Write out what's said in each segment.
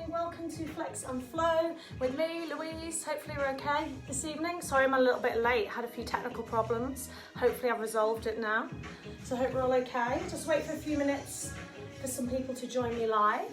Welcome to Flex and Flow with me, Louise. Hopefully we're okay this evening. Sorry I'm a little bit late, had a few technical problems. Hopefully I've resolved it now. So I hope we're all okay. Just wait for a few minutes for some people to join me live.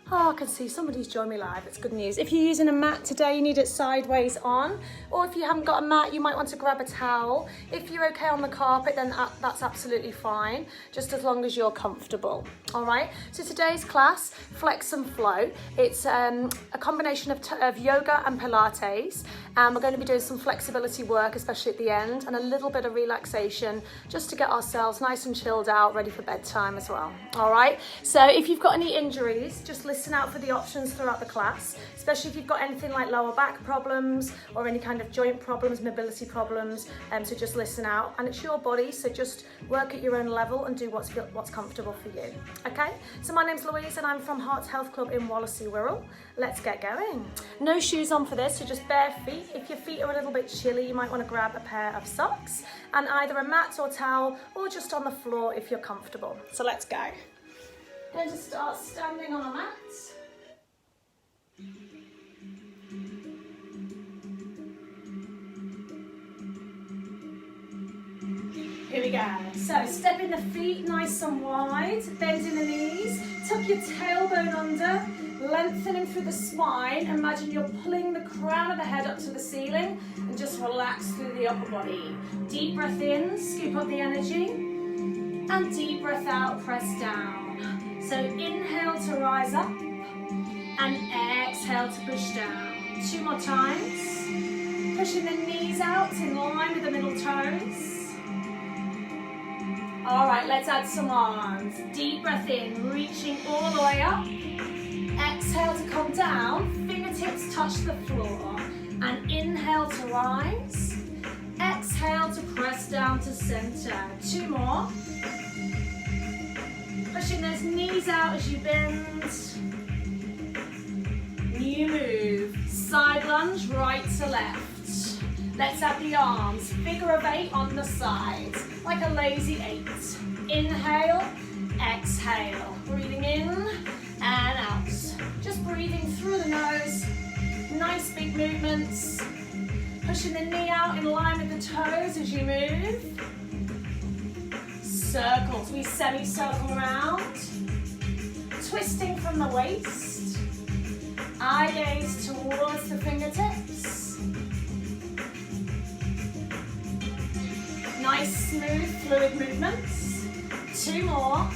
Oh, I can see somebody's joined me live. It's good news. If you're using a mat today, you need it sideways on. Or if you haven't got a mat, you might want to grab a towel. If you're okay on the carpet, then that's absolutely fine, just as long as you're comfortable. All right, so today's class, Flex and Flow. It's a combination of yoga and Pilates. And we're going to be doing some flexibility work, especially at the end, and a little bit of relaxation, just to get ourselves nice and chilled out, ready for bedtime as well. All right, so if you've got any injuries, just listen out for the options throughout the class, especially if you've got anything like lower back problems or any kind of joint problems, mobility problems, so just listen out. And it's your body, so just work at your own level and do what's comfortable for you. Okay, so my name's Louise and I'm from Hearts Health Club in Wallasey Wirral. Let's get going. No shoes on for this, so just bare feet. If your feet are a little bit chilly, you might want to grab a pair of socks and either a mat or towel or just on the floor if you're comfortable. So let's go. Going to start standing on a mat. Here we go. So stepping the feet nice and wide, bending the knees, tuck your tailbone under, lengthening through the spine. Imagine you're pulling the crown of the head up to the ceiling and just relax through the upper body. Deep breath in, scoop up the energy, and deep breath out, press down. So inhale to rise up and exhale to push down. 2 more times. Pushing the knees out in line with the middle toes. All right, let's add some arms. Deep breath in, reaching all the way up. Exhale to come down, fingertips touch the floor. And inhale to rise. Exhale to press down to center. 2 more. Pushing those knees out as you bend. New move. Side lunge, right to left. Let's add the arms. Figure of 8 on the side, like a lazy 8. Inhale, exhale. Breathing in and out. Just breathing through the nose. Nice big movements. Pushing the knee out in line with the toes as you move. Circles, we semi-circle around, twisting from the waist, eye gaze towards the fingertips. Nice, smooth, fluid movements. 2 more.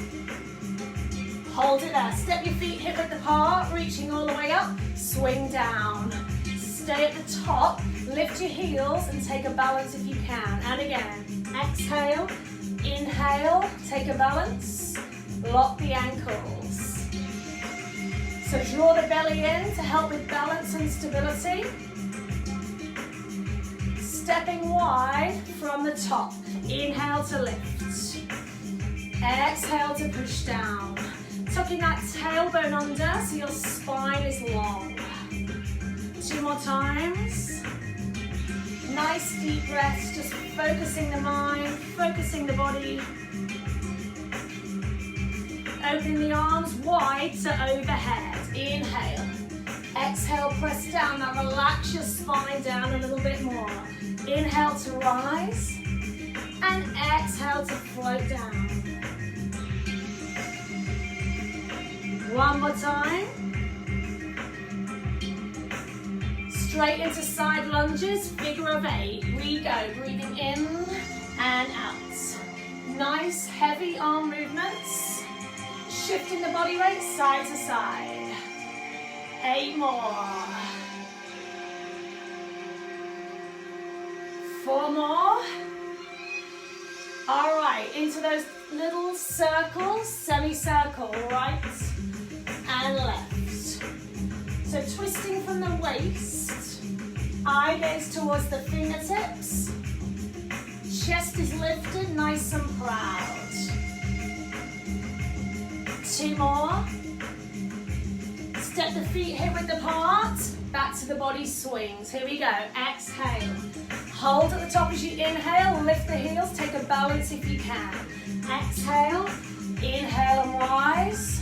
Hold it there. Step your feet hip width apart, reaching all the way up, swing down. Stay at the top, lift your heels and take a balance if you can. And again, exhale. Inhale, take a balance, lock the ankles. So draw the belly in to help with balance and stability. Stepping wide from the top. Inhale to lift. Exhale to push down. Tucking that tailbone under so your spine is long. 2 more times. Nice deep breaths, just focusing the mind, focusing the body. Opening the arms wide to overhead. Inhale. Exhale, press down. Now relax your spine down a little bit more. Inhale to rise. And exhale to float down. 1 more time. Straight into side lunges, figure of 8. We go, breathing in and out. Nice, heavy arm movements. Shifting the body weight side to side. 8 more. 4 more. All right, into those little circles, semicircle, right and left. So twisting from the waist, eye gaze towards the fingertips, chest is lifted, nice and proud. 2 more. Step the feet hip width apart, back to the body swings. Here we go, exhale. Hold at the top as you inhale, lift the heels, take a balance if you can. Exhale, inhale and rise.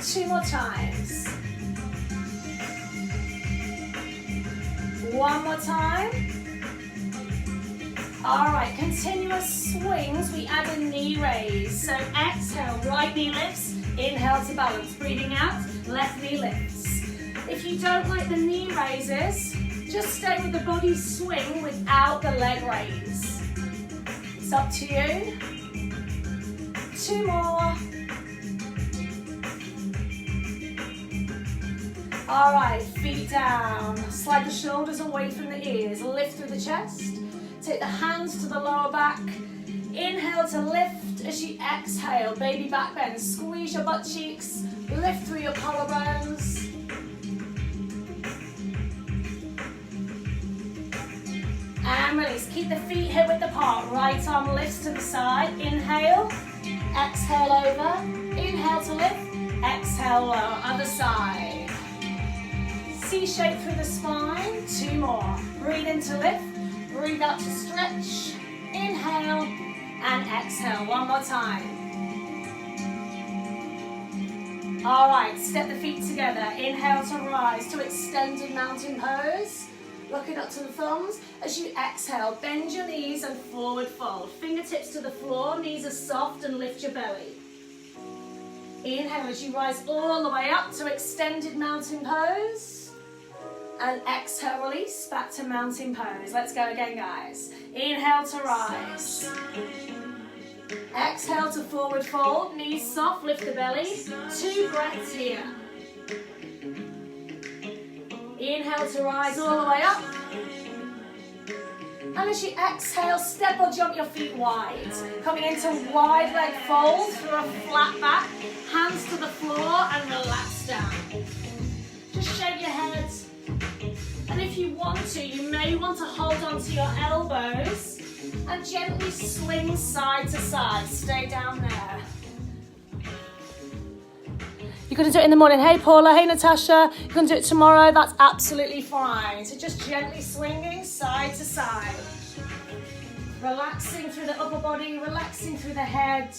2 more times. 1 more time. All right, continuous swings, we add a knee raise. So exhale, right knee lifts, inhale to balance. Breathing out, left knee lifts. If you don't like the knee raises, just stay with the body swing without the leg raise. It's up to you. 2 more. All right, feet down. Slide the shoulders away from the ears. Lift through the chest. Take the hands to the lower back. Inhale to lift as you exhale. Baby back bend. Squeeze your butt cheeks. Lift through your collarbones. And release. Keep the feet hip width apart. Right arm lifts to the side. Inhale. Exhale over. Inhale to lift. Exhale low. Other side. C shape through the spine. 2 more. Breathe in to lift. Breathe out to stretch. Inhale and exhale. 1 more time. All right, step the feet together. Inhale to rise to extended mountain pose. Looking up to the thumbs. As you exhale, bend your knees and forward fold. Fingertips to the floor, knees are soft and lift your belly. Inhale as you rise all the way up to extended mountain pose. And exhale, release, back to mountain pose. Let's go again, guys. Inhale to rise. Exhale to forward fold, knees soft, lift the belly. 2 breaths here. Inhale to rise all the way up. And as you exhale, step or jump your feet wide. Coming into wide leg fold through a flat back. Hands to the floor and relax down. Just shake your head. And if you want to, you may want to hold onto your elbows and gently swing side to side. Stay down there. You're going to do it in the morning. Hey Paula, hey Natasha. You're going to do it tomorrow. That's absolutely fine. So just gently swinging side to side. Relaxing through the upper body, relaxing through the head.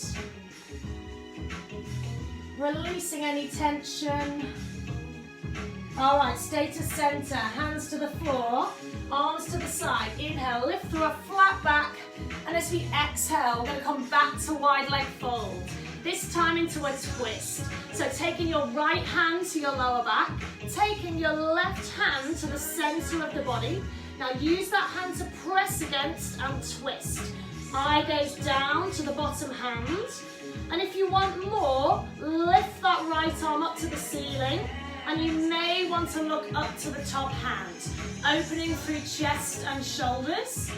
Releasing any tension. All right, stay to center, hands to the floor, arms to the side. Inhale, lift through a flat back. And as we exhale, we're gonna come back to wide leg fold. This time into a twist. So taking your right hand to your lower back, taking your left hand to the center of the body. Now use that hand to press against and twist. Eye gaze down to the bottom hand. And if you want more, lift that right arm up to the ceiling. And you may want to look up to the top hand, opening through chest and shoulders.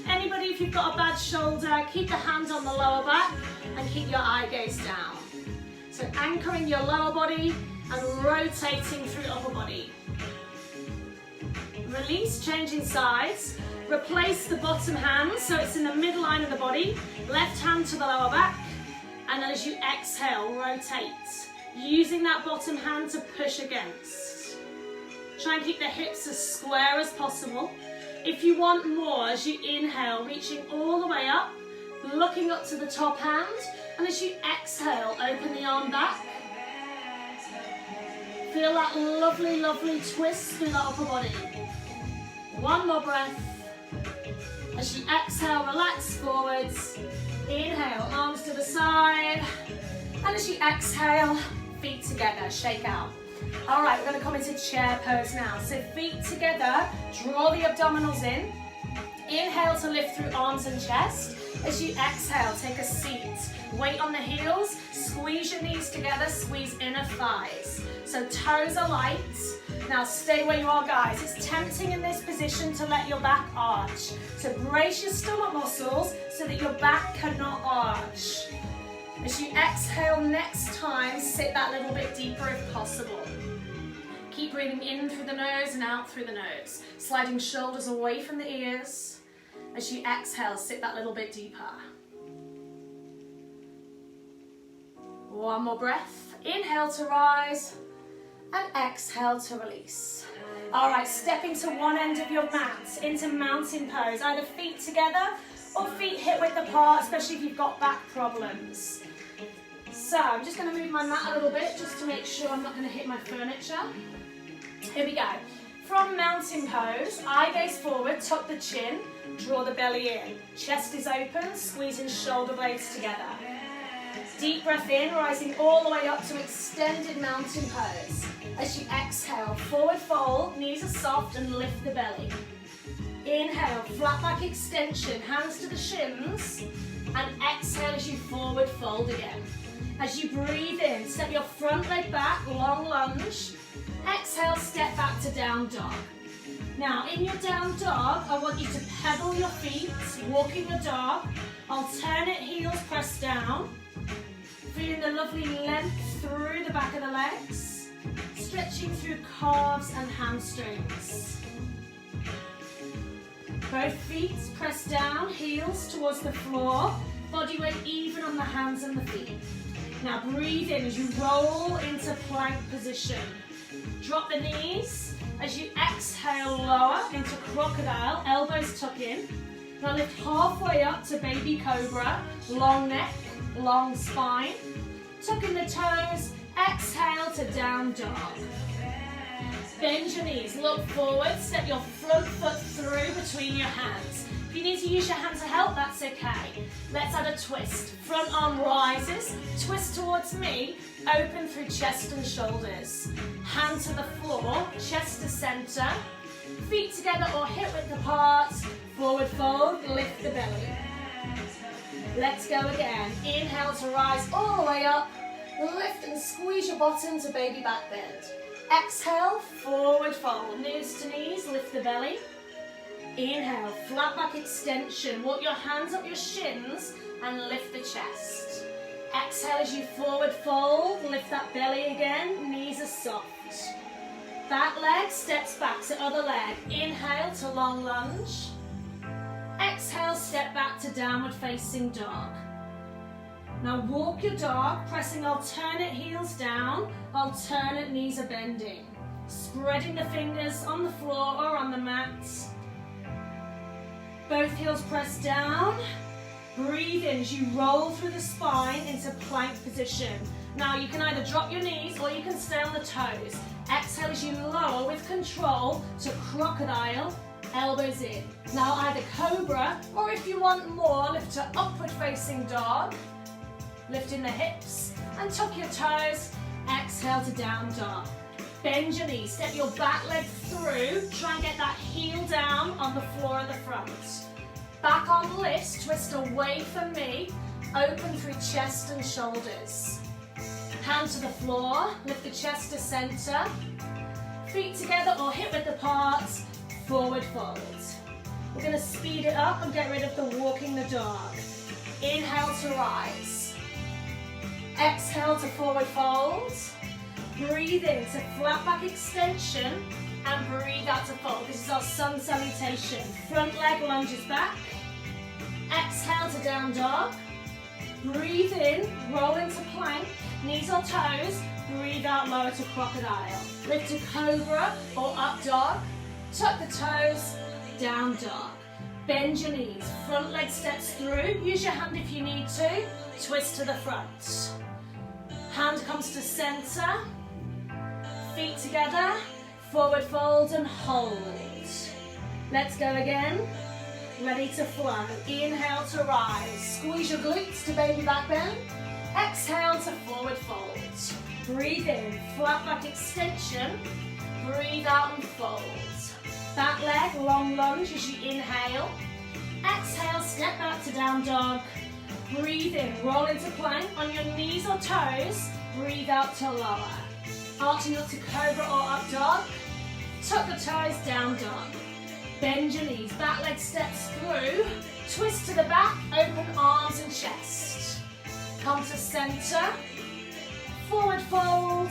Anybody, if you've got a bad shoulder, keep the hand on the lower back and keep your eye gaze down. So anchoring your lower body and rotating through upper body. Release, changing sides. Replace the bottom hand so it's in the midline of the body. Left hand to the lower back. And then as you exhale, rotate. Using that bottom hand to push against. Try and keep the hips as square as possible. If you want more, as you inhale, reaching all the way up, looking up to the top hand, and as you exhale, open the arm back. Feel that lovely, lovely twist through the upper body. 1 more breath. As you exhale, relax forwards. Inhale, arms to the side. And as you exhale, feet together, shake out. All right, we're gonna come into chair pose now. So feet together, draw the abdominals in. Inhale to lift through arms and chest. As you exhale, take a seat. Weight on the heels, squeeze your knees together, squeeze inner thighs. So toes are light. Now stay where you are, guys. It's tempting in this position to let your back arch. So brace your stomach muscles so that your back cannot arch. As you exhale next time, sit that little bit deeper if possible. Keep breathing in through the nose and out through the nose. Sliding shoulders away from the ears. As you exhale, sit that little bit deeper. 1 more breath. Inhale to rise and exhale to release. All right, step into one end of your mat, into mountain pose. Either feet together or feet hip width apart, especially if you've got back problems. So I'm just going to move my mat a little bit just to make sure I'm not going to hit my furniture. Here we go. From mountain pose, eye gaze forward, tuck the chin, draw the belly in. Chest is open, squeezing shoulder blades together. Deep breath in, rising all the way up to extended mountain pose. As you exhale, forward fold, knees are soft and lift the belly. Inhale, flat back extension, hands to the shins, and exhale as you forward fold again. As you breathe in, step your front leg back, long lunge. Exhale, step back to down dog. Now, in your down dog, I want you to pedal your feet, walking your dog, alternate heels press down. Feeling the lovely length through the back of the legs, stretching through calves and hamstrings. Both feet press down, heels towards the floor, body weight even on the hands and the feet. Now breathe in as you roll into plank position. Drop the knees. As you exhale, lower into crocodile, elbows tuck in. Now lift halfway up to baby cobra, long neck, long spine. Tuck in the toes, exhale to down dog. Bend your knees, look forward, step your front foot through between your hands. If you need to use your hand to help, that's okay. Let's add a twist. Front arm rises, twist towards me, open through chest and shoulders. Hand to the floor, chest to center. Feet together or hip width apart. Forward fold, lift the belly. Let's go again. Inhale to rise all the way up. Lift and squeeze your bottom to baby back bend. Exhale, forward fold. Knees to knees, lift the belly. Inhale, flat back extension. Walk your hands up your shins and lift the chest. Exhale as you forward fold. Lift that belly again. Knees are soft. That leg steps back to other leg. Inhale to long lunge. Exhale, step back to downward facing dog. Now walk your dog, pressing alternate heels down, alternate knees are bending. Spreading the fingers on the floor or on the mat. Both heels press down. Breathe in as you roll through the spine into plank position. Now you can either drop your knees or you can stay on the toes. Exhale as you lower with control to crocodile, elbows in. Now either cobra, or if you want more, lift to upward facing dog. Lifting the hips and tuck your toes. Exhale to down dog. Bend your knees, step your back leg through. Try and get that heel down on the floor of the front. Back arm lifts, twist away from me. Open through chest and shoulders. Hand to the floor, lift the chest to center. Feet together or hip width apart. Forward fold. We're going to speed it up and get rid of the walking the dog. Inhale to rise. Exhale to forward fold. Breathe in to flat back extension and breathe out to fold. This is our sun salutation. Front leg lunges back. Exhale to down dog. Breathe in, roll into plank, knees or toes. Breathe out, lower to crocodile. Lift to cobra or up dog. Tuck the toes, down dog. Bend your knees, front leg steps through. Use your hand if you need to. Twist to the front. Hand comes to center. Feet together. Forward fold and hold. Let's go again. Ready to flow. Inhale to rise. Squeeze your glutes to baby back bend. Exhale to forward fold. Breathe in, flat back extension. Breathe out and fold. Back leg, long lunge as you inhale. Exhale, step back to down dog. Breathe in, roll into plank on your knees or toes. Breathe out to lower. Arching up to cobra or up dog. Tuck the toes, down dog. Bend your knees, back leg steps through. Twist to the back, open arms and chest. Come to center. Forward fold.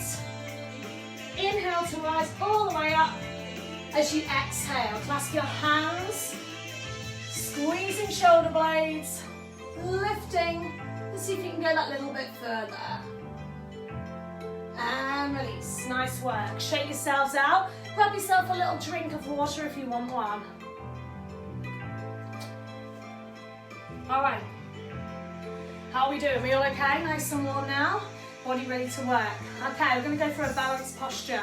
Inhale to rise all the way up. As you exhale, clasp your hands. Squeezing shoulder blades. Lifting. Let's see if you can go that little bit further. And release. Nice work. Shake yourselves out. Grab yourself a little drink of water if you want one. All right. How are we doing? We all okay? Nice and warm now? Body ready to work. Okay, we're going to go for a balanced posture.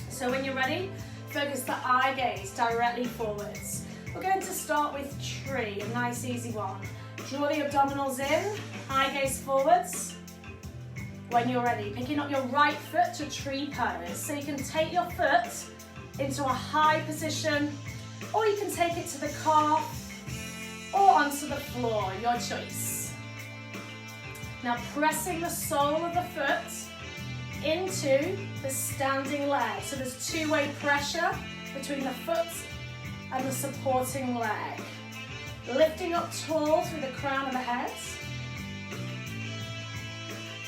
So when you're ready, focus the eye gaze directly forwards. We're going to start with tree, a nice easy one. Draw the abdominals in, eye gaze forwards. When you're ready, picking up your right foot to tree pose. So you can take your foot into a high position, or you can take it to the calf, or onto the floor, your choice. Now pressing the sole of the foot into the standing leg. So there's two-way pressure between the foot and the supporting leg. Lifting up tall through the crown of the head.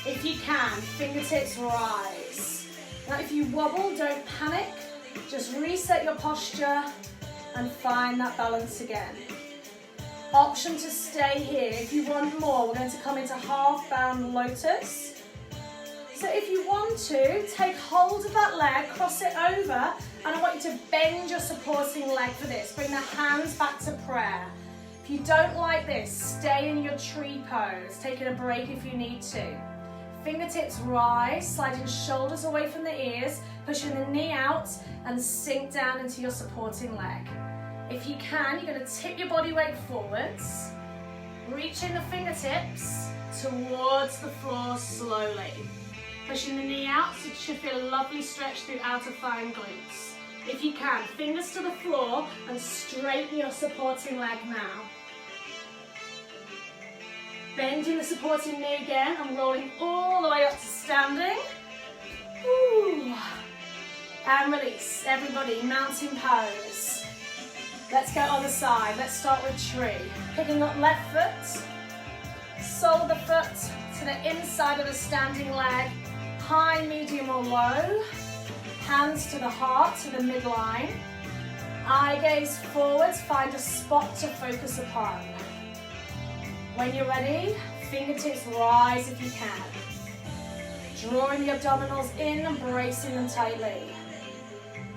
If you can, fingertips rise. Now if you wobble, don't panic. Just reset your posture and find that balance again. Option to stay here. If you want more, we're going to come into half bound lotus. So if you want to, take hold of that leg, cross it over, and I want you to bend your supporting leg for this. Bring the hands back to prayer. If you don't like this, stay in your tree pose. Taking a break if you need to. Fingertips rise, sliding shoulders away from the ears, pushing the knee out and sink down into your supporting leg. If you can, you're going to tip your body weight forwards, reaching the fingertips towards the floor slowly. Pushing the knee out, so you should feel a lovely stretch through outer thigh and glutes. If you can, fingers to the floor and straighten your supporting leg now. Bending the supporting knee again and rolling all the way up to standing. Ooh. And release. Everybody, mountain pose. Let's go other side. Let's start with tree. Picking up left foot, sole of the foot to the inside of the standing leg, high, medium or low. Hands to the heart, to the midline. Eye gaze forwards, find a spot to focus upon. When you're ready, fingertips rise if you can. Drawing the abdominals in and bracing them tightly.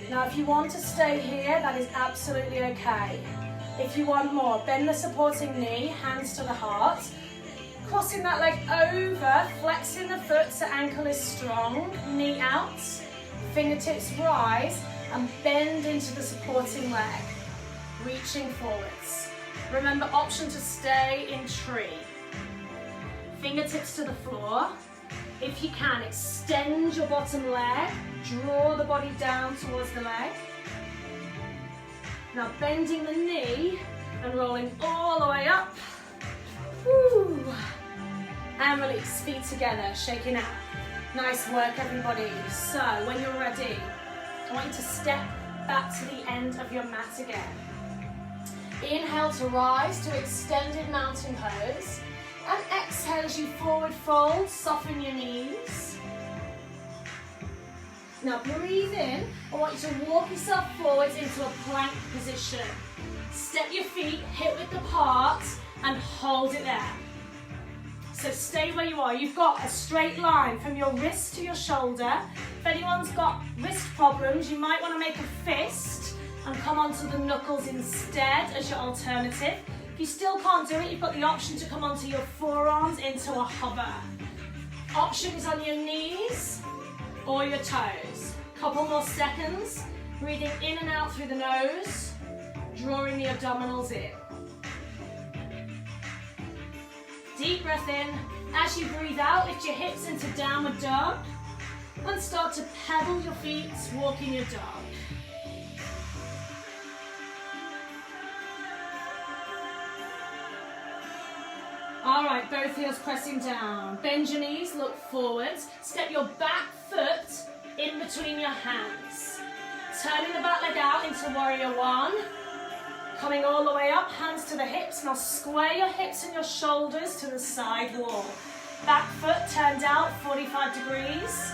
Now if you want to stay here, that is absolutely okay. If you want more, bend the supporting knee, hands to the heart. Crossing that leg over, flexing the foot so ankle is strong, knee out. Fingertips rise and bend into the supporting leg. Reaching forwards. Remember, option to stay in tree. Fingertips to the floor. If you can, extend your bottom leg. Draw the body down towards the leg. Now bending the knee and rolling all the way up. Woo. And release, feet together, shaking out. Nice work, everybody. So when you're ready, I want you to step back to the end of your mat again. Inhale to rise to extended mountain pose. And exhale as you forward fold, soften your knees. Now breathe in. I want you to walk yourself forwards into a plank position. Step your feet hip width apart and hold it there. So stay where you are. You've got a straight line from your wrist to your shoulder. If anyone's got wrist problems, you might want to make a fist and come onto the knuckles instead as your alternative. If you still can't do it, you've got the option to come onto your forearms into a hover. Option is on your knees or your toes. Couple more seconds. Breathing in and out through the nose, drawing the abdominals in. Deep breath in. As you breathe out, lift your hips into downward dog and start to pedal your feet, walking your dog. All right, both heels pressing down. Bend your knees, look forwards. Step your back foot in between your hands. Turning the back leg out into warrior one. Coming all the way up, hands to the hips. Now square your hips and your shoulders to the side wall. Back foot turned out 45 degrees.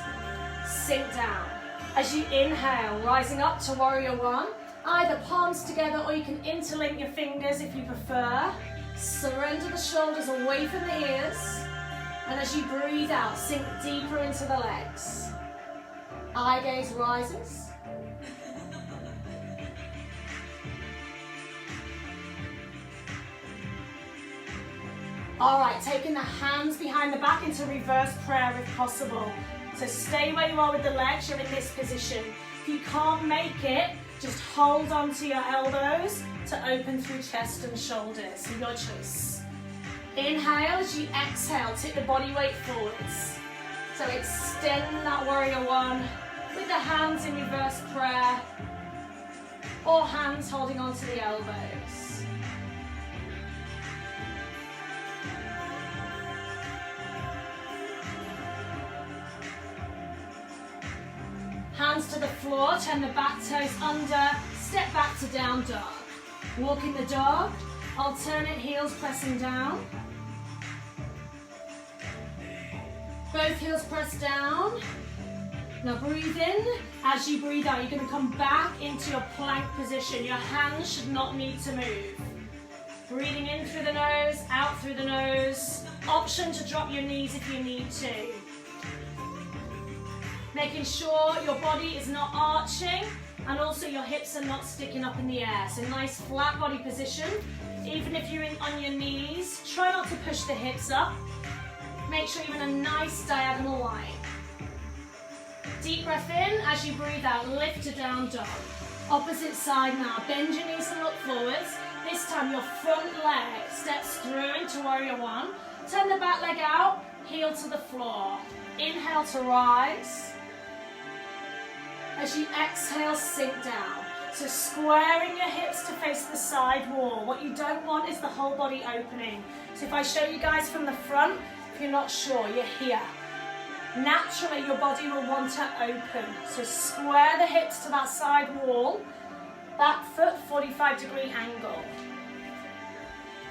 Sink down. As you inhale, rising up to warrior one. Either palms together or you can interlink your fingers if you prefer. Surrender the shoulders away from the ears. And as you breathe out, sink deeper into the legs. Eye gaze rises. All right, taking the hands behind the back into reverse prayer if possible. So stay where you are with the legs, you're in this position. If you can't make it, just hold on to your elbows to open through chest and shoulders, so your choice. Inhale, as you exhale, tip the body weight forwards. So extend that warrior one with the hands in reverse prayer or hands holding onto the elbows. Hands to the floor, turn the back toes under, step back to down dog. Walking the dog, alternate heels pressing down. Both heels press down. Now breathe in. As you breathe out, you're going to come back into your plank position. Your hands should not need to move. Breathing in through the nose, out through the nose. Option to drop your knees if you need to. Making sure your body is not arching and also your hips are not sticking up in the air. So nice flat body position. Even if you're on your knees, try not to push the hips up. Make sure you're in a nice diagonal line. Deep breath in. As you breathe out, lift to down dog. Opposite side now. Bend your knees and look forwards. This time your front leg steps through into warrior one. Turn the back leg out, heel to the floor. Inhale to rise. As you exhale, sink down. So squaring your hips to face the side wall. What you don't want is the whole body opening. So if I show you guys from the front, if you're not sure, you're here. Naturally, your body will want to open. So square the hips to that side wall. Back foot, 45-degree angle.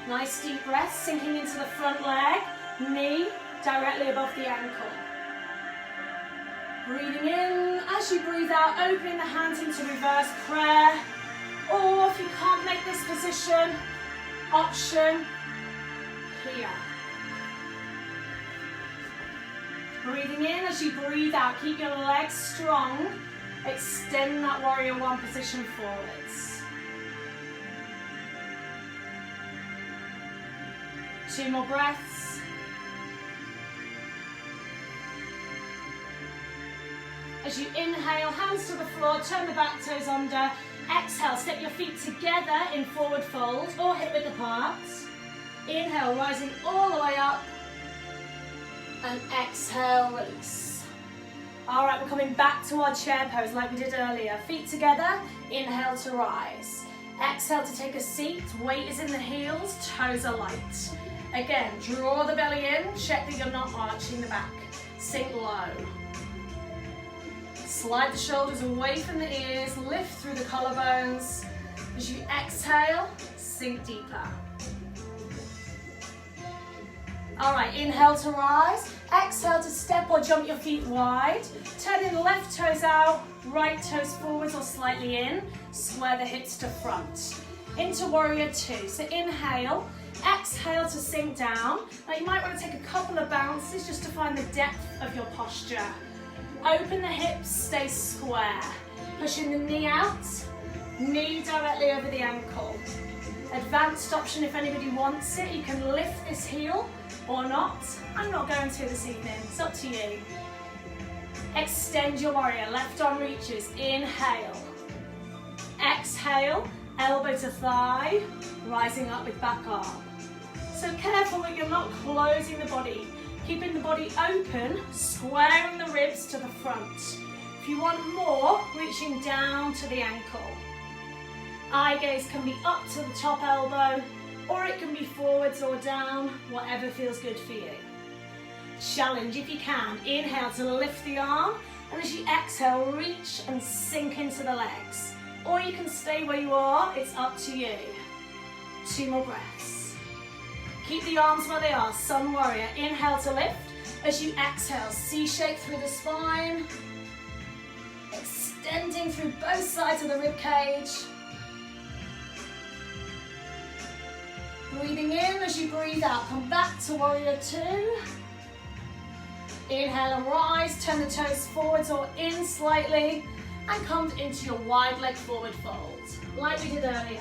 Nice deep breath, sinking into the front leg. Knee directly above the ankle. Breathing in. As you breathe out, opening the hands into reverse prayer. Or if you can't make this position, option here. Breathing in. As you breathe out, keep your legs strong. Extend that warrior one position forwards. 2 more breaths. As you inhale, hands to the floor, turn the back toes under. Exhale, step your feet together in forward fold or hip width apart. Inhale, rising all the way up. And exhale, release. All right, we're coming back to our chair pose like we did earlier. Feet together, inhale to rise. Exhale to take a seat, weight is in the heels, toes are light. Again, draw the belly in, check that you're not arching the back. Sink low. Slide the shoulders away from the ears, lift through the collarbones. As you exhale, sink deeper. All right, inhale to rise. Exhale to step or jump your feet wide. Turning the left toes out, right toes forwards or slightly in. Square the hips to front. Into warrior two. So inhale, exhale to sink down. Now you might want to take a couple of bounces just to find the depth of your posture. Open the hips, stay square. Pushing the knee out, knee directly over the ankle. Advanced option if anybody wants it, you can lift this heel or not. I'm not going to this evening, it's up to you. Extend your warrior, left arm reaches, inhale. Exhale, elbow to thigh, rising up with back arm. So careful that you're not closing the body. Keeping the body open, squaring the ribs to the front. If you want more, reaching down to the ankle. Eye gaze can be up to the top elbow, or it can be forwards or down, whatever feels good for you. Challenge if you can. Inhale to lift the arm, and as you exhale, reach and sink into the legs. Or you can stay where you are, it's up to you. 2 more breaths. Keep the arms where they are, sun warrior. Inhale to lift. As you exhale, C-shape through the spine. Extending through both sides of the rib cage. Breathing in as you breathe out. Come back to warrior two. Inhale and rise. Turn the toes forwards or in slightly. And come into your wide leg forward fold, like we did earlier.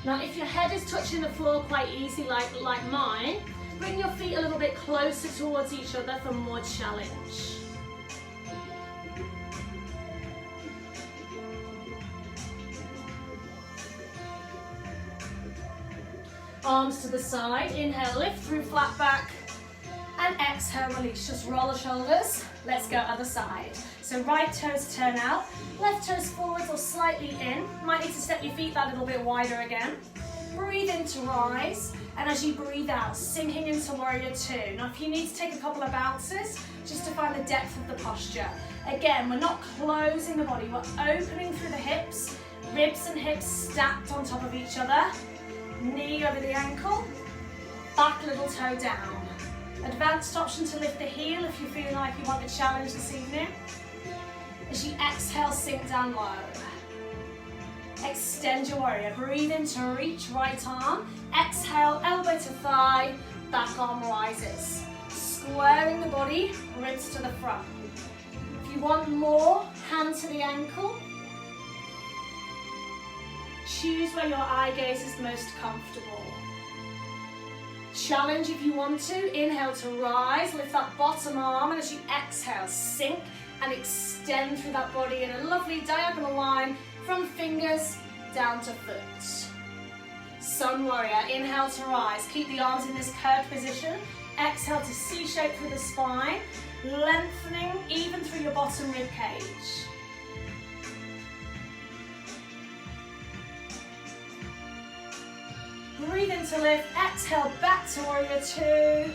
Now if your head is touching the floor quite easy like mine, bring your feet a little bit closer towards each other for more challenge. Arms to the side, inhale, lift through flat back, and exhale, release, just roll the shoulders. Let's go other side. So right toes turn out, left toes forwards or slightly in. Might need to step your feet that little bit wider again. Breathe in to rise, and as you breathe out, sinking into warrior two. Now if you need to take a couple of bounces, just to find the depth of the posture. Again, we're not closing the body, we're opening through the hips, ribs and hips stacked on top of each other. Knee over the ankle, back little toe down. Advanced option to lift the heel if you're feeling like you want a challenge this evening. As you exhale, sink down low. Extend your warrior. Breathe in to reach right arm. Exhale, elbow to thigh, back arm rises. Squaring the body, ribs to the front. If you want more, hand to the ankle. Choose where your eye gaze is most comfortable. Challenge if you want to. Inhale to rise, lift that bottom arm, and as you exhale, sink and extend through that body in a lovely diagonal line from fingers down to foot. Sun warrior, inhale to rise. Keep the arms in this curved position. Exhale to C shape through the spine, lengthening even through your bottom rib cage. Breathe in to lift, exhale back to warrior two.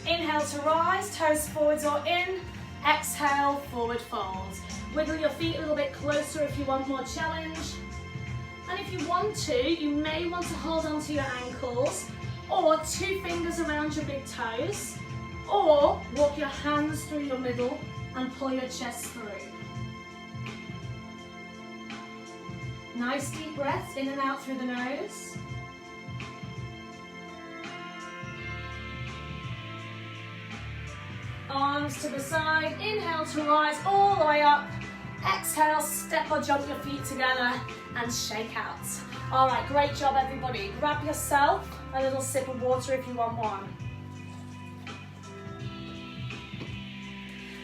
Inhale to rise, toes forwards or in. Exhale, forward fold. Wiggle your feet a little bit closer if you want more challenge. And if you want to, you may want to hold onto your ankles or two fingers around your big toes, or walk your hands through your middle and pull your chest through. Nice deep breaths in and out through the nose. Arms to the side, inhale to rise all the way up. Exhale, step or jump your feet together and shake out. All right, great job everybody. Grab yourself a little sip of water if you want one.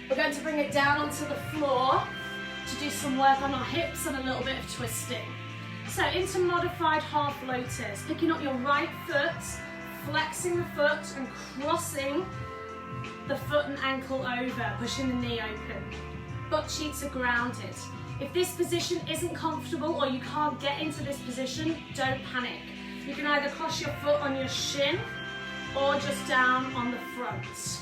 We're going to bring it down onto the floor to do some work on our hips and a little bit of twisting. So into modified half lotus, picking up your right foot, flexing the foot and crossing the foot and ankle over, pushing the knee open. Butt cheeks are grounded. If this position isn't comfortable or you can't get into this position, don't panic. You can either cross your foot on your shin or just down on the front.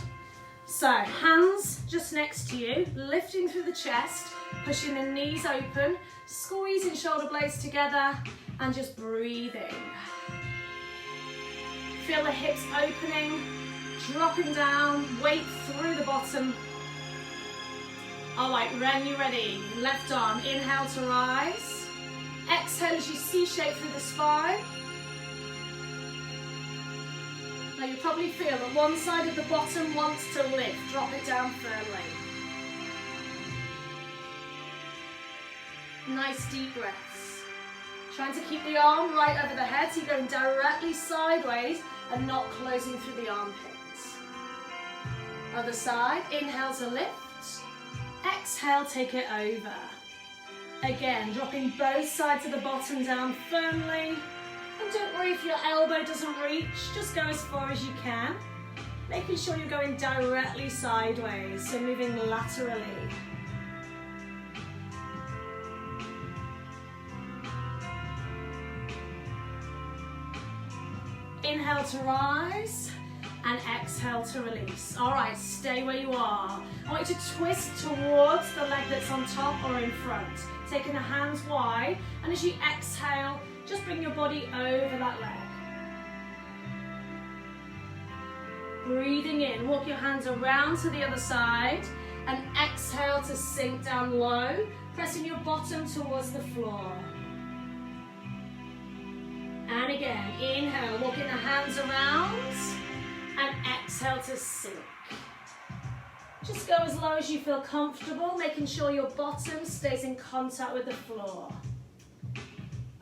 So hands just next to you, lifting through the chest, pushing the knees open, squeezing shoulder blades together and just breathing. Feel the hips opening, dropping down, weight through the bottom. All right, when you're ready, left arm, inhale to rise. Exhale as you C-shape through the spine. Now you probably feel that one side of the bottom wants to lift. Drop it down firmly. Nice deep breaths. Trying to keep the arm right over the head, so you're going directly sideways and not closing through the armpits. Other side, inhale to lift. Exhale, take it over. Again, dropping both sides of the bottom down firmly. And don't worry if your elbow doesn't reach, just go as far as you can. Making sure you're going directly sideways, so moving laterally. Inhale to rise. And exhale to release. All right, stay where you are. I want you to twist towards the leg that's on top or in front. Taking the hands wide, and as you exhale, just bring your body over that leg. Breathing in, walk your hands around to the other side, and exhale to sink down low, pressing your bottom towards the floor. And again, inhale, walking the hands around, and exhale to sink. Just go as low as you feel comfortable, making sure your bottom stays in contact with the floor.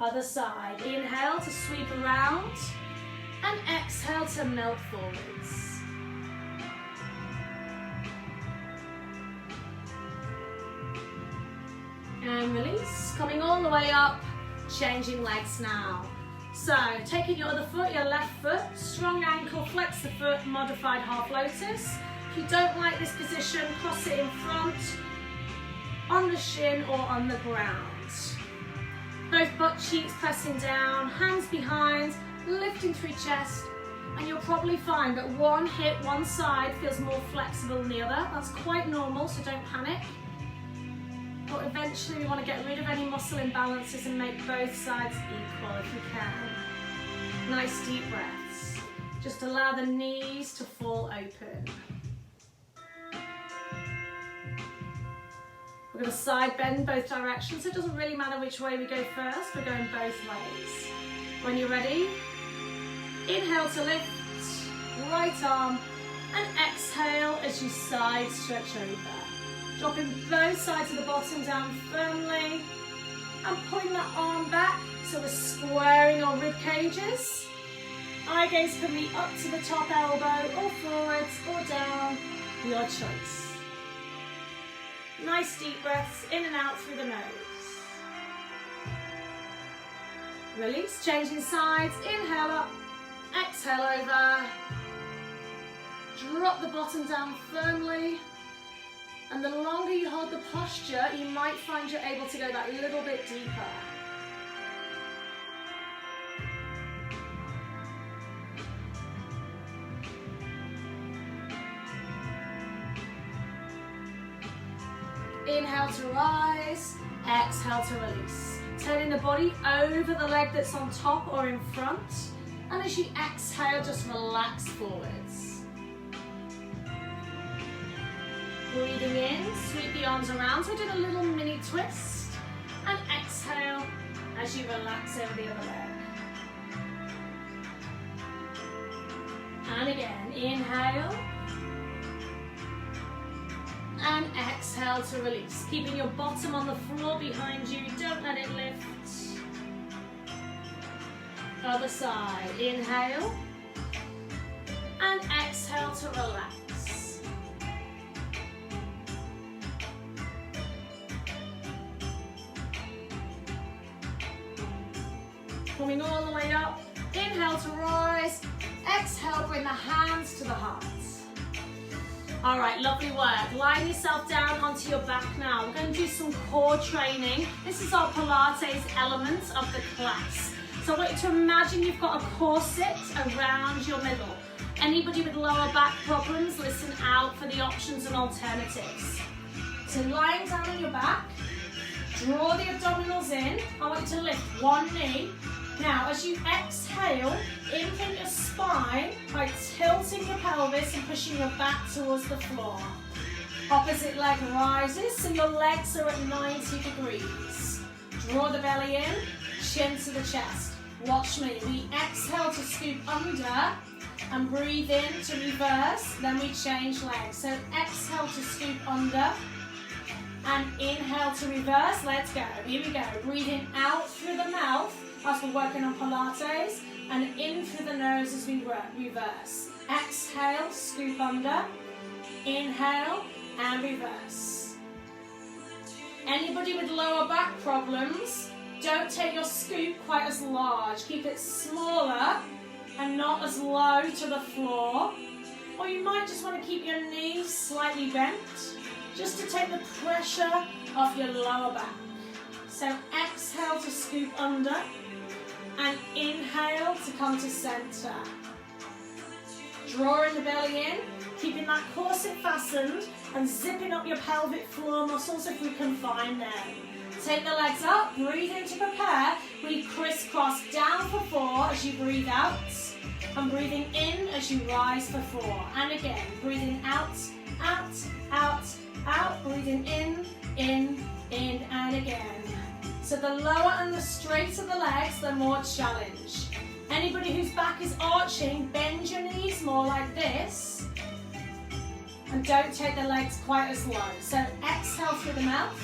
Other side. Inhale to sweep around and exhale to melt forwards. And release, coming all the way up, changing legs now. So, taking your other foot, your left foot, strong ankle, flex the foot, modified half lotus. If you don't like this position, cross it in front, on the shin or on the ground. Both butt cheeks pressing down, hands behind, lifting through chest, and you'll probably find that one hip, one side feels more flexible than the other. That's quite normal, so don't panic. But eventually we want to get rid of any muscle imbalances and make both sides equal if you can. Nice deep breaths. Just allow the knees to fall open. We're going to side bend both directions, so it doesn't really matter which way we go first, we're going both ways. When you're ready, inhale to lift, right arm, and exhale as you side stretch over. Dropping both sides of the bottom down firmly, and pulling that arm back, so we're squaring our rib cages. Eye gaze can be up to the top elbow, or forwards, or down, your choice. Nice deep breaths in and out through the nose. Release, changing sides, inhale up, exhale over. Drop the bottom down firmly. And the longer you hold the posture, you might find you're able to go that little bit deeper. Inhale to rise, exhale to release. Turning the body over the leg that's on top or in front. And as you exhale, just relax forwards. Breathing in, sweep the arms around. So we're doing a little mini twist. And exhale as you relax over the other leg. And again, inhale. And exhale to release. Keeping your bottom on the floor behind you. Don't let it lift. Other side. Inhale. And exhale to relax. Coming all the way up. Inhale to rise. Exhale, bring the hands to the heart. All right, lovely work. Line yourself down onto your back now. We're going to do some core training. This is our Pilates element of the class. So I want you to imagine you've got a corset around your middle. Anybody with lower back problems, listen out for the options and alternatives. So lying down on your back, draw the abdominals in. I want you to lift one knee. Now, as you exhale, imprint your spine by tilting your pelvis and pushing your back towards the floor. Opposite leg rises, so your legs are at 90 degrees. Draw the belly in, chin to the chest. Watch me. We exhale to scoop under and breathe in to reverse, then we change legs. So exhale to scoop under and inhale to reverse. Let's go. Here we go. Breathing out through the mouth as we're working on Pilates, and in through the nose as we reverse. Exhale, scoop under, inhale, and reverse. Anybody with lower back problems, don't take your scoop quite as large. Keep it smaller and not as low to the floor. Or you might just want to keep your knees slightly bent, just to take the pressure off your lower back. So exhale to scoop under, and inhale to come to center. Drawing the belly in, keeping that corset fastened and zipping up your pelvic floor muscles if we can find them. Take the legs up, breathe in to prepare. We crisscross down for 4 as you breathe out, and breathing in as you rise for 4. And again, breathing out, out, out, out, breathing in, and again. So the lower and the straighter the legs, the more challenge. Anybody whose back is arching, bend your knees more like this. And don't take the legs quite as low. So exhale through the mouth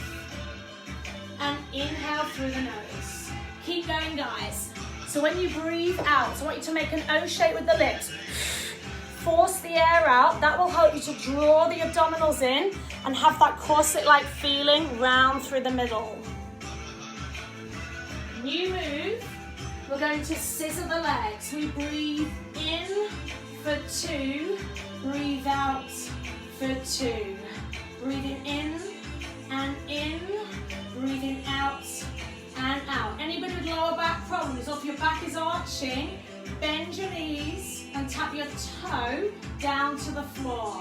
and inhale through the nose. Keep going, guys. So when you breathe out, I want you to make an O shape with the lips. Force the air out. That will help you to draw the abdominals in and have that corset-like feeling round through the middle. New move. We're going to scissor the legs. We breathe in for 2, breathe out for 2. Breathing in, breathing out and out. Anybody with lower back problems, or if your back is arching, bend your knees and tap your toe down to the floor.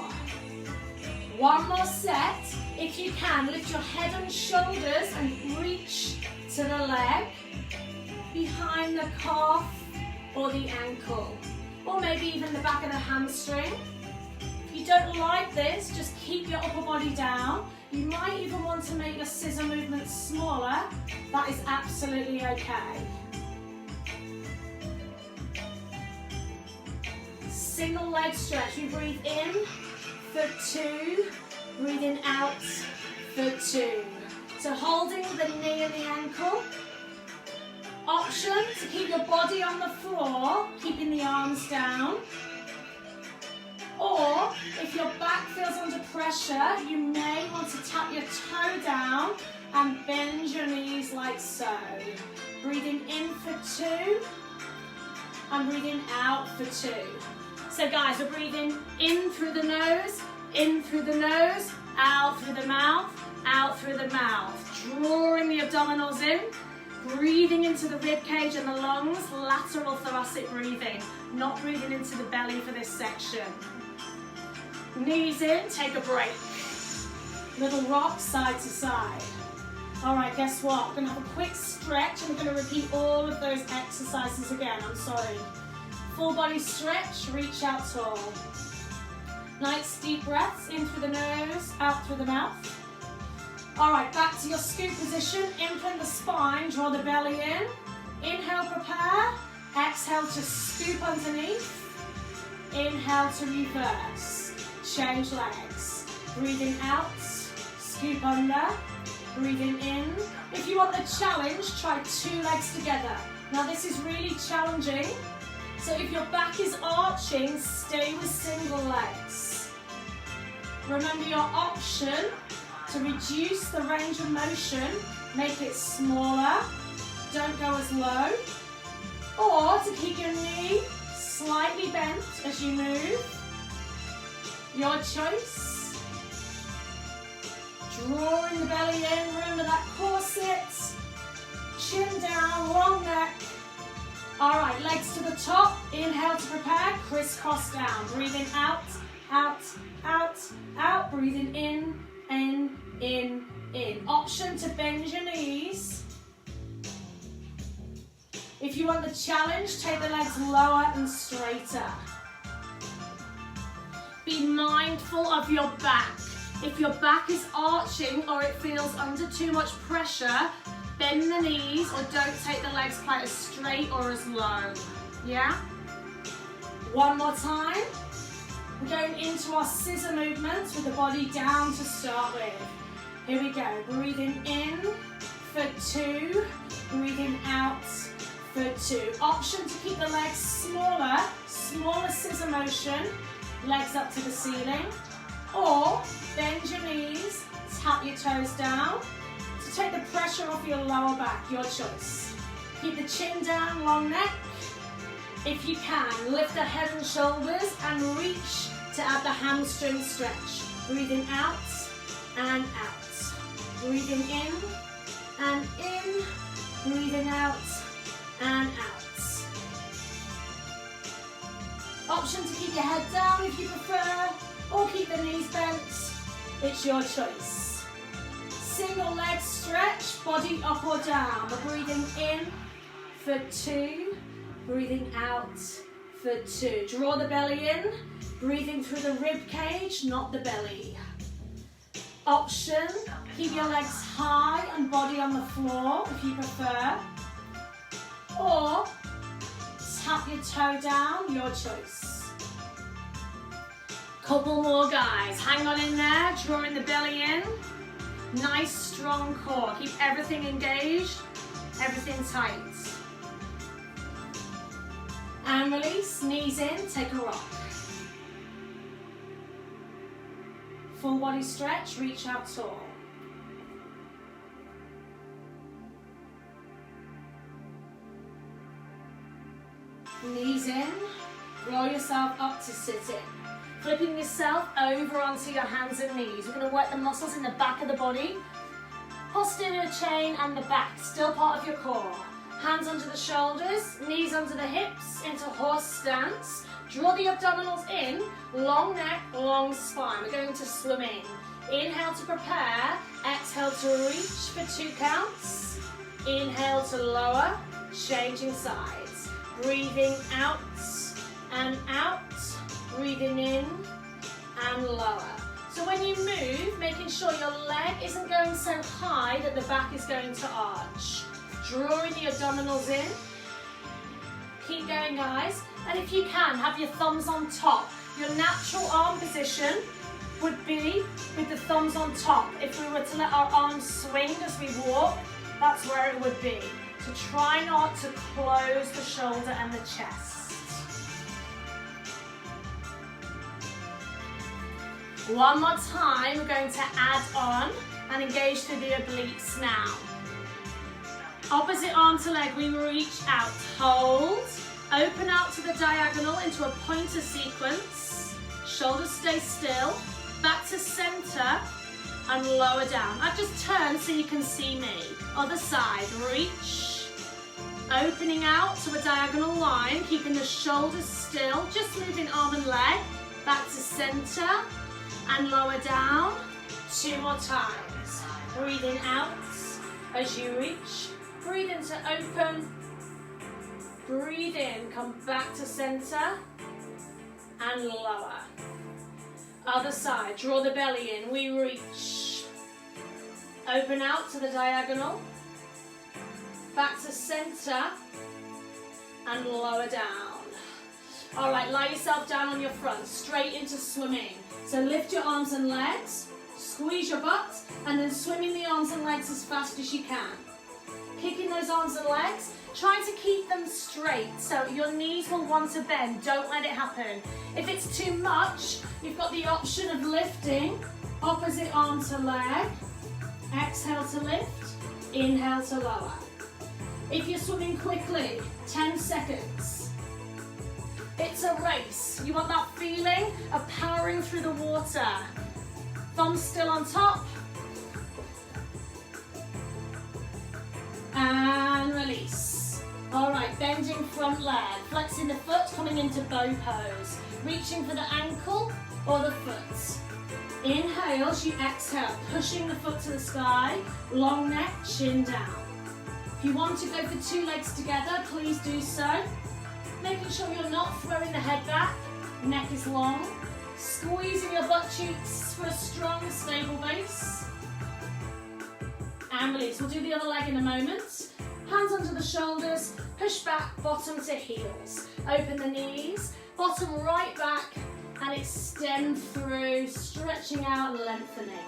One more set. If you can, lift your head and shoulders and reach to the leg, behind the calf or the ankle, or maybe even the back of the hamstring. If you don't like this, just keep your upper body down. You might even want to make your scissor movement smaller. That is absolutely okay. Single leg stretch. We breathe in for 2, breathing out for 2. So holding the knee and the ankle. Option to keep your body on the floor, keeping the arms down. Or if your back feels under pressure, you may want to tap your toe down and bend your knees like so. Breathing in for 2 and breathing out for 2. So guys, we're breathing in through the nose, out through the mouth, out through the mouth. Drawing the abdominals in, breathing into the rib cage and the lungs, lateral thoracic breathing, not breathing into the belly for this section. Knees in, take a break. Little rock side to side. All right, guess what? We're gonna have a quick stretch and we're gonna repeat all of those exercises again. I'm sorry. Full body stretch, reach out tall. Nice deep breaths, in through the nose, out through the mouth. All right, back to your scoop position. Implant the spine, draw the belly in. Inhale, prepare. Exhale to scoop underneath. Inhale to reverse. Change legs. Breathing out, scoop under. Breathing in. If you want the challenge, try 2 legs together. Now this is really challenging. So if your back is arching, stay with single legs. Remember your option to reduce the range of motion, make it smaller, don't go as low, or to keep your knee slightly bent as you move. Your choice. Drawing the belly in, remember that corset, chin down, long neck. All right, legs to the top, inhale to prepare, crisscross down, breathing out, out, out, out, breathing in, in. Option to bend your knees. If you want the challenge, take the legs lower and straighter. Be mindful of your back. If your back is arching or it feels under too much pressure, bend the knees or don't take the legs quite as straight or as low. Yeah? One more time. We're going into our scissor movements with the body down to start with. Here we go. Breathing in for 2, breathing out for 2. Option to keep the legs smaller scissor motion, legs up to the ceiling. Or bend your knees, tap your toes down. To take the pressure off your lower back, your choice. Keep the chin down, long neck. If you can, lift the head and shoulders and reach to add the hamstring stretch. Breathing out and out. Breathing in and in. Breathing out and out. Option to keep your head down if you prefer, or keep the knees bent. It's your choice. Single leg stretch, body up or down. We're breathing in for 2, breathing out for 2. Draw the belly in, breathing through the rib cage, not the belly. Option, keep your legs high and body on the floor if you prefer. Or tap your toe down, your choice. Couple more, guys. Hang on in there, drawing the belly in. Nice strong core. Keep everything engaged, everything tight. And release, knees in, take a rock. Full body stretch, reach out tall. Knees in, roll yourself up to sitting. Flipping yourself over onto your hands and knees. We're going to work the muscles in the back of the body. Posterior chain and the back, still part of your core. Hands under the shoulders, knees under the hips, into horse stance. Draw the abdominals in, long neck, long spine. We're going to swim in. Inhale to prepare, exhale to reach for 2 counts. Inhale to lower, changing sides. Breathing out and out, breathing in and lower. So when you move, making sure your leg isn't going so high that the back is going to arch. Drawing the abdominals in. Keep going, guys. And if you can, have your thumbs on top. Your natural arm position would be with the thumbs on top. If we were to let our arms swing as we walk, that's where it would be. So try not to close the shoulder and the chest. One more time, we're going to add on and engage through the obliques now. Opposite arm to leg, we reach out, hold, open out to the diagonal into a pointer sequence. Shoulders stay still, back to center and lower down. I've just turned so you can see me. Other side, reach, opening out to a diagonal line, keeping the shoulders still, just moving arm and leg, back to center and lower down. 2 more times. Breathing out as you reach. Breathe in to open. Breathe in, come back to center and lower. Other side, draw the belly in, we reach. Open out to the diagonal. Back to center and lower down. All right, lie yourself down on your front, straight into swimming. So lift your arms and legs, squeeze your butt, and then swimming the arms and legs as fast as you can. Kicking those arms and legs, try to keep them straight so your knees will want to bend. Don't let it happen. If it's too much, you've got the option of lifting, opposite arm to leg, exhale to lift, inhale to lower. If you're swimming quickly, 10 seconds. It's a race. You want that feeling of powering through the water. Thumbs still on top. And release. All right, bending front leg, flexing the foot, coming into bow pose. Reaching for the ankle or the foot. Inhale as you exhale, pushing the foot to the sky, long neck, chin down. If you want to go for 2 legs together, please do so. Making sure you're not throwing the head back, neck is long. Squeezing your butt cheeks for a strong, stable base. And release. We'll do the other leg in a moment. Hands under the shoulders, push back, bottom to heels. Open the knees, bottom right back, and extend through, stretching out, lengthening.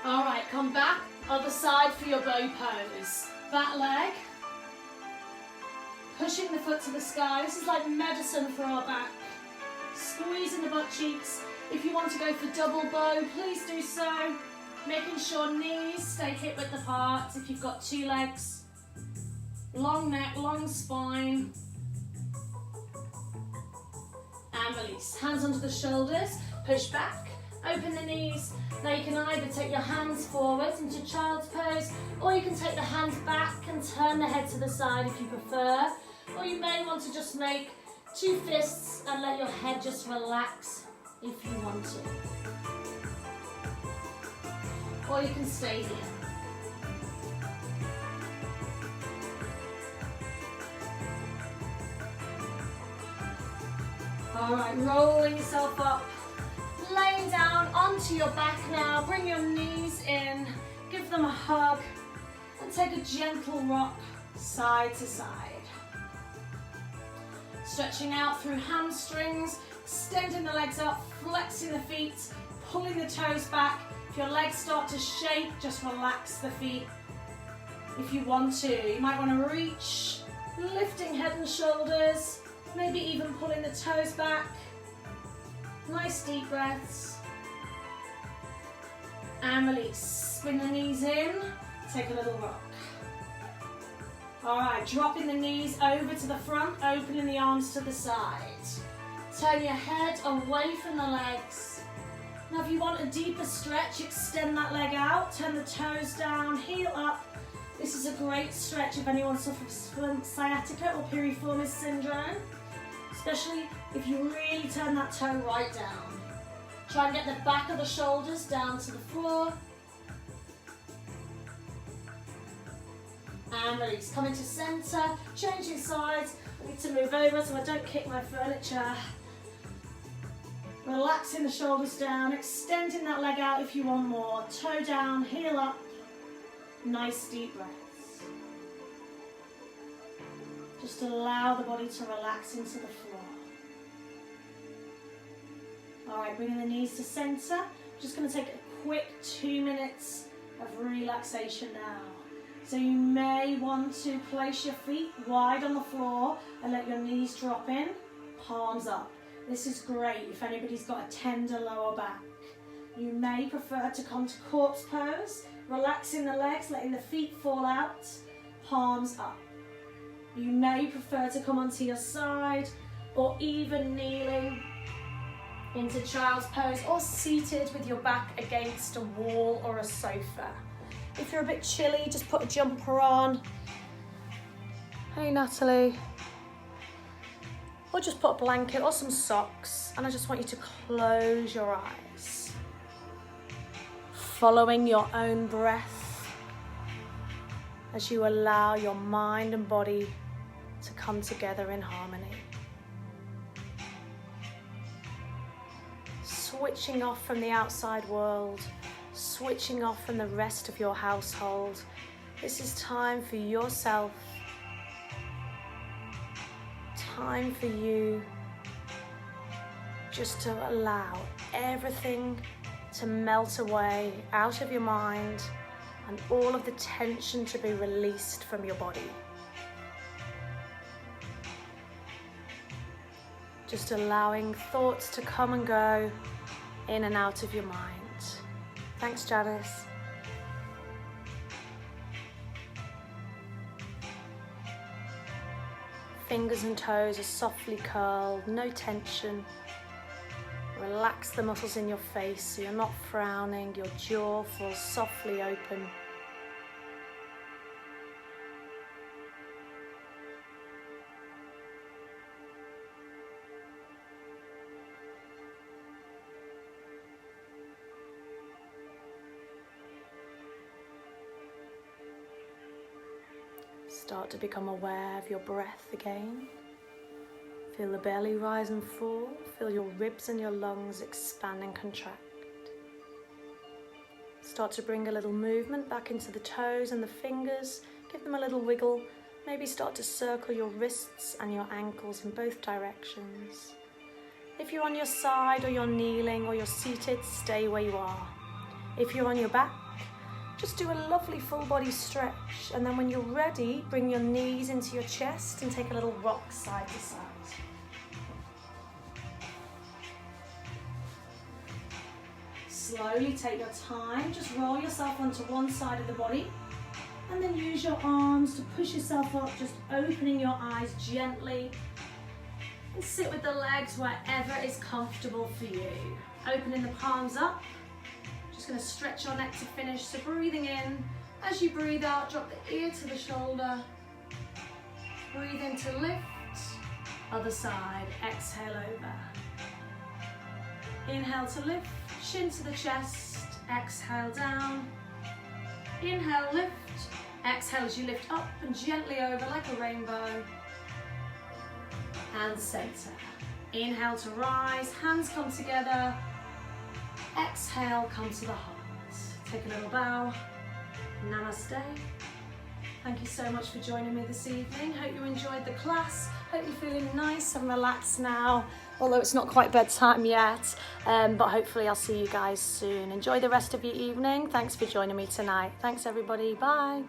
All right, come back, other side for your bow pose. Back leg, pushing the foot to the sky. This is like medicine for our back. Squeezing the butt cheeks. If you want to go for double bow, please do so. Making sure knees stay hip width apart if you've got 2 legs. Long neck, long spine. And release. Hands onto the shoulders, push back. Open the knees. Now you can either take your hands forward into child's pose, or you can take the hands back and turn the head to the side if you prefer. Or you may want to just make 2 fists and let your head just relax if you want to. Or you can stay here. All right, rolling yourself up. Laying down onto your back now, bring your knees in, give them a hug, and take a gentle rock side to side. Stretching out through hamstrings, extending the legs up, flexing the feet, pulling the toes back. If your legs start to shake, just relax the feet if you want to. You might want to reach, lifting head and shoulders, maybe even pulling the toes back. Nice deep breaths. And release. Bring the knees in, take a little rock. All right, dropping the knees over to the front, opening the arms to the side. Turn your head away from the legs. Now if you want a deeper stretch, extend that leg out, turn the toes down, heel up. This is a great stretch if anyone suffers from sciatica or piriformis syndrome, especially if you really turn that toe right down. Try and get the back of the shoulders down to the floor. And release. Come into center, changing sides. I need to move over so I don't kick my furniture. Relaxing the shoulders down, extending that leg out if you want more. Toe down, heel up. Nice deep breaths. Just allow the body to relax into the floor. All right, bringing the knees to center. Just going to take a quick 2 minutes of relaxation now. So you may want to place your feet wide on the floor and let your knees drop in, palms up. This is great if anybody's got a tender lower back. You may prefer to come to corpse pose, relaxing the legs, letting the feet fall out, palms up. You may prefer to come onto your side or even kneeling into child's pose or seated with your back against a wall or a sofa. If you're a bit chilly, just put a jumper on. Hey Natalie. Or just put a blanket or some socks, and I just want you to close your eyes. Following your own breath as you allow your mind and body to come together in harmony. Switching off from the outside world, switching off from the rest of your household. This is time for yourself, time for you just to allow everything to melt away out of your mind and all of the tension to be released from your body. Just allowing thoughts to come and go in and out of your mind. Thanks, Janice. Fingers and toes are softly curled, no tension. Relax the muscles in your face so you're not frowning, your jaw falls softly open. Start to become aware of your breath again. Feel the belly rise and fall. Feel your ribs and your lungs expand and contract. Start to bring a little movement back into the toes and the fingers. Give them a little wiggle. Maybe start to circle your wrists and your ankles in both directions. If you're on your side or you're kneeling or you're seated, stay where you are. If you're on your back, just do a lovely full body stretch, and then when you're ready, bring your knees into your chest and take a little rock side to side. Slowly take your time, just roll yourself onto one side of the body, and then use your arms to push yourself up, just opening your eyes gently, and sit with the legs wherever is comfortable for you. Opening the palms up. Just going to stretch your neck to finish, so breathing in. As you breathe out, drop the ear to the shoulder. Breathe in to lift. Other side, exhale over. Inhale to lift, chin to the chest, exhale down. Inhale, lift. Exhale as you lift up and gently over like a rainbow. And center. Inhale to rise, hands come together. Exhale, come to the heart. Take a little bow. Namaste. Thank you so much for joining me this evening. Hope you enjoyed the class. Hope you're feeling nice and relaxed now, although it's not quite bedtime yet. But hopefully I'll see you guys soon. Enjoy the rest of your evening. Thanks for joining me tonight. Thanks everybody. Bye.